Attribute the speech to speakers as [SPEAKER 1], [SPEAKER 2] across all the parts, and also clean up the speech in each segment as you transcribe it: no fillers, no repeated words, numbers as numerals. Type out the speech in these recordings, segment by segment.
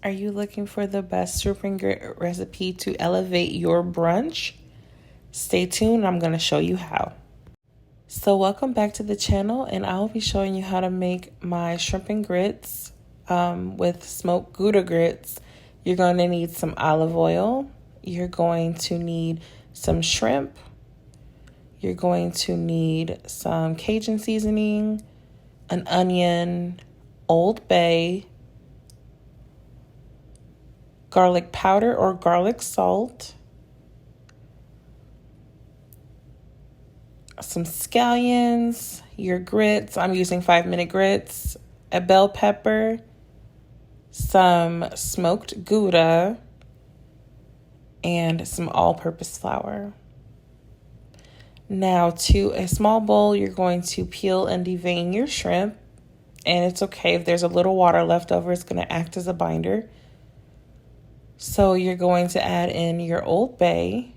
[SPEAKER 1] Are you looking for the best shrimp and grit recipe to elevate your brunch? Stay tuned, I'm going to show you how. So welcome back to the channel, and I'll be showing you how to make my shrimp and grits with smoked gouda grits. You're going to need some olive oil. You're going to need some shrimp. You're going to need some Cajun seasoning, an onion, Old Bay, garlic powder or garlic salt, some scallions, your grits. I'm using 5-minute grits, a bell pepper, some smoked gouda, and some all-purpose flour. Now, to a small bowl, you're going to peel and devein your shrimp. And it's okay if there's a little water left over, it's going to act as a binder. So you're going to add in your Old Bay.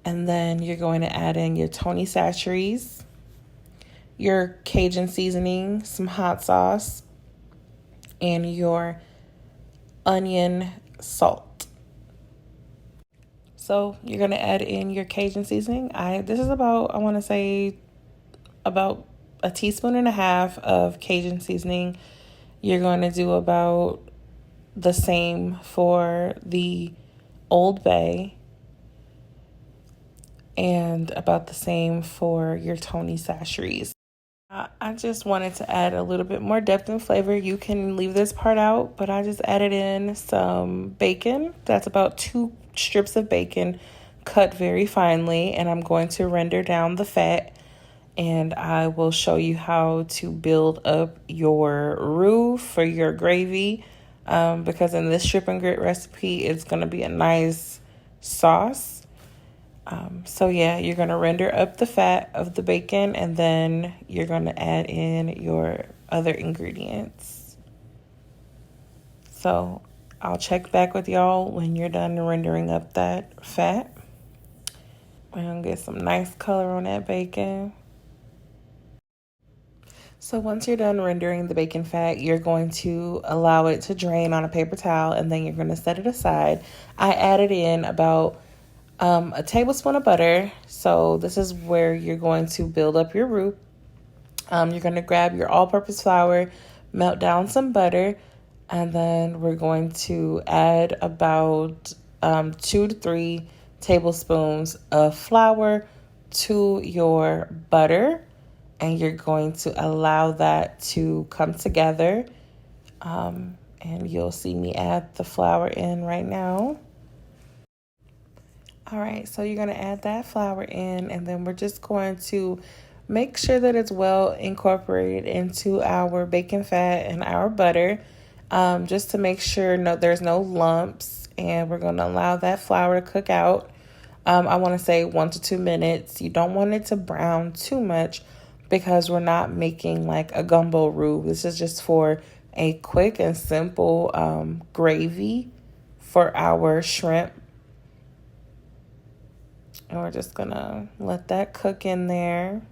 [SPEAKER 1] And then you're going to add in your Tony Chachere's, your Cajun seasoning, some hot sauce, and your onion salt. So you're going to add in your Cajun seasoning. This is about, I want to say, about a teaspoon and a half of Cajun seasoning. You're going to do about the same for the Old Bay and about the same for your Tony Chachere's. I just wanted to add a little bit more depth and flavor. You can leave this part out, but I just added in some bacon. That's about 2 strips of bacon cut very finely, and I'm going to render down the fat, and I will show you how to build up your roux for your gravy, because in this shrimp and grit recipe, it's going to be a nice sauce. So yeah, you're going to render up the fat of the bacon, and then you're going to add in your other ingredients. So I'll check back with y'all when you're done rendering up that fat. We're going to get some nice color on that bacon. So once you're done rendering the bacon fat, you're going to allow it to drain on a paper towel, and then you're going to set it aside. I added in about a tablespoon of butter. So this is where you're going to build up your roux. You're going to grab your all-purpose flour, melt down some butter, and then we're going to add about 2 to 3 tablespoons of flour to your butter, and you're going to allow that to come together. And you'll see me add the flour in right now. All right, so you're going to add that flour in, and then we're just going to make sure that it's well incorporated into our bacon fat and our butter, just to make sure there's no lumps, and we're going to allow that flour to cook out. I want to say 1 to 2 minutes. You don't want it to brown too much because we're not making like a gumbo roux. This is just for a quick and simple gravy for our shrimp. And we're just going to let that cook in there.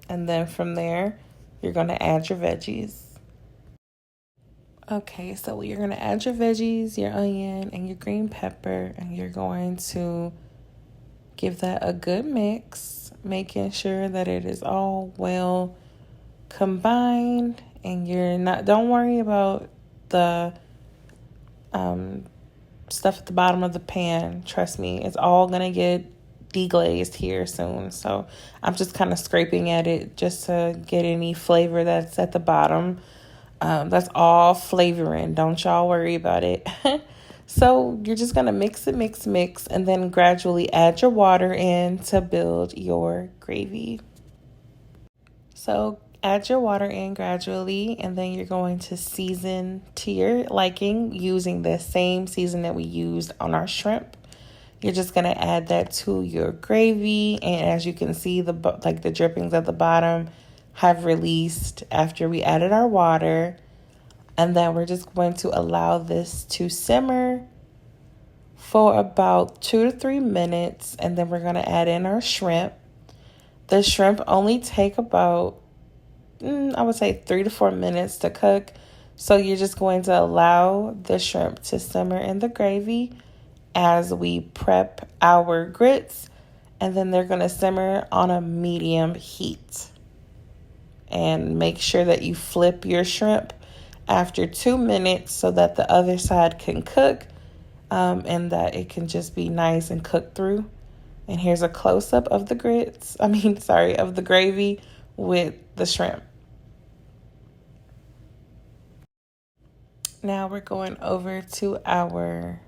[SPEAKER 1] And then from there, you're going to add your veggies. Okay, so you're going to add your veggies, your onion, and your green pepper. And you're going to give that a good mix, making sure that it is all well combined. And don't worry about the stuff at the bottom of the pan. Trust me, it's all gonna get deglazed here soon. So I'm just kind of scraping at it just to get any flavor that's at the bottom. That's all flavoring. Don't y'all worry about it. So you're just gonna mix, and then gradually add your water in to build your gravy. So add your water in gradually, and then you're going to season to your liking using the same season that we used on our shrimp. You're just going to add that to your gravy, and as you can see, the drippings at the bottom have released after we added our water. And then we're just going to allow this to simmer for about 2 to 3 minutes, and then we're going to add in our shrimp. The shrimp only take about I would say 3 to 4 minutes to cook. So you're just going to allow the shrimp to simmer in the gravy as we prep our grits, and then they're going to simmer on a medium heat. And make sure that you flip your shrimp after 2 minutes so that the other side can cook, and that it can just be nice and cooked through. And here's a close-up of the of the gravy with the shrimp. Now we're going over to our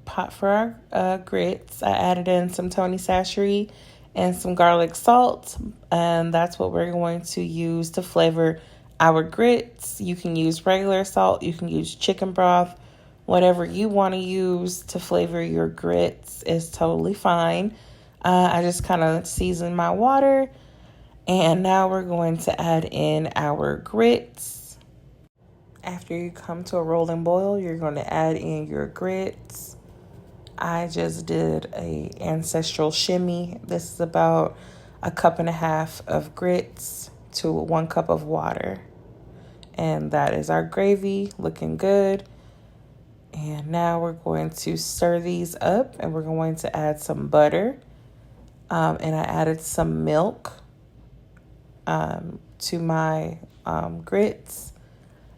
[SPEAKER 1] pot for our grits. I added in some Tony Sachet and some garlic salt, and that's what we're going to use to flavor our grits. You can use regular salt, you can use chicken broth, whatever you want to use to flavor your grits is totally fine. I just kind of season my water, and now we're going to add in our grits. After you come to a rolling boil, you're going to add in your grits. I just did a ancestral shimmy. This is about 1.5 cups of grits to 1 cup of water. And that is our gravy, looking good. And now we're going to stir these up, and we're going to add some butter. And I added some milk to my grits.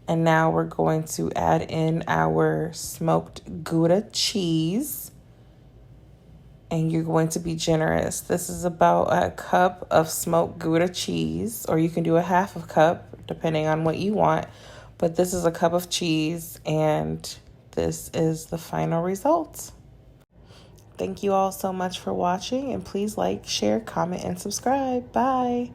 [SPEAKER 1] And now we're going to add in our smoked Gouda cheese. And you're going to be generous. This is about 1 cup of smoked Gouda cheese, or you can do 1/2 cup, depending on what you want. But this is 1 cup of cheese, and this is the final result. Thank you all so much for watching, and please like, share, comment, and subscribe. Bye.